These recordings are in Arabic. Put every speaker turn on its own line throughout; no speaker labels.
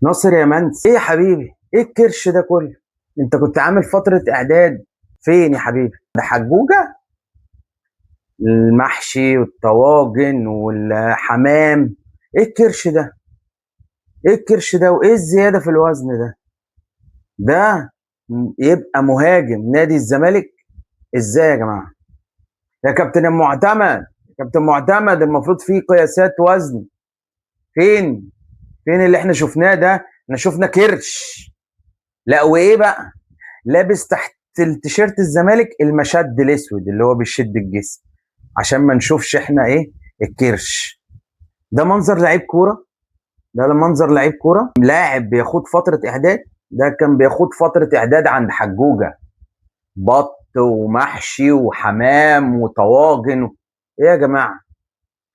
ناصر يا منس، ايه يا حبيبي؟ ايه الكرش ده كله؟ انت كنت عامل فترة اعداد فين يا حبيبي؟ ده حجوجة، المحشي والطواجن والحمام. ايه الكرش ده؟ ايه الكرش ده وايه الزيادة في الوزن ده؟ ده يبقى مهاجم نادي الزمالك؟ ازاي يا جماعة؟ يا كابتن المعتمد، يا كابتن معتمد، المفروض في قياسات وزن. فين؟ فين اللي احنا شفناه ده؟ احنا شفنا كرش. لا وايه بقى؟ لابس تحت التيشيرت الزمالك المشد الاسود اللي هو بيشد الجسم عشان ما نشوفش احنا ايه الكرش. ده منظر لعيب كوره؟ ده منظر لعيب كوره؟ لاعب بياخد فتره اعداد؟ ده كان بياخد فتره اعداد عند حجوجه، بط ومحشي وحمام وطواجن. ايه يا جماعه؟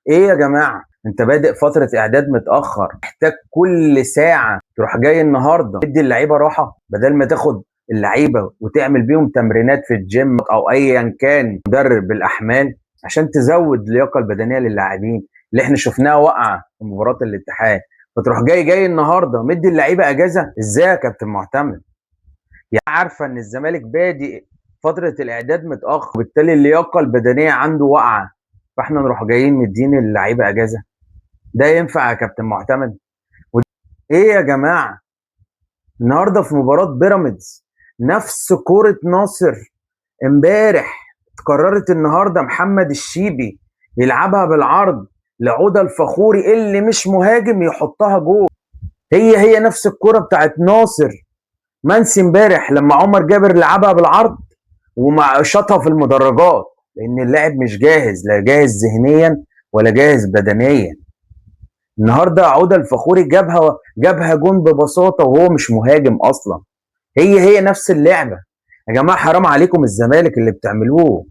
ايه يا جماعه؟ انت بادئ فتره اعداد متاخر، محتاج كل ساعه تروح جاي النهارده تدي اللعيبه راحه بدل ما تاخد اللعيبه وتعمل بيهم تمرينات في الجيم او ايا كان مدرب بالاحمال عشان تزود اللياقه البدنيه للاعبين اللي احنا شفناها واقعه في مباراه الاتحاد. فتروح جاي النهارده مدي اللعيبه اجازه؟ ازاي يا كابتن معتمد؟ يعني عارفه ان الزمالك بادئ فتره الاعداد متاخر وبالتالي اللياقه البدنيه عنده واقعه، فاحنا نروح جايين مدين اللعيبه اجازه؟ ده ينفع يا كابتن معتمد؟ ايه يا جماعه؟ النهارده في مباراه بيراميدز نفس كوره ناصر امبارح اتكررت النهارده، محمد الشيبي يلعبها بالعرض لعودة الفخوري اللي مش مهاجم يحطها جول. هي نفس الكوره بتاعت ناصر منسي امبارح لما عمر جابر لعبها بالعرض ومع شاطها في المدرجات، لان اللاعب مش جاهز، لا جاهز ذهنيا ولا جاهز بدنيا. النهارده عوده الفخوري جابها جون ببساطه وهو مش مهاجم اصلا. هي نفس اللعبه. يا جماعه حرام عليكم الزمالك اللي بتعملوه.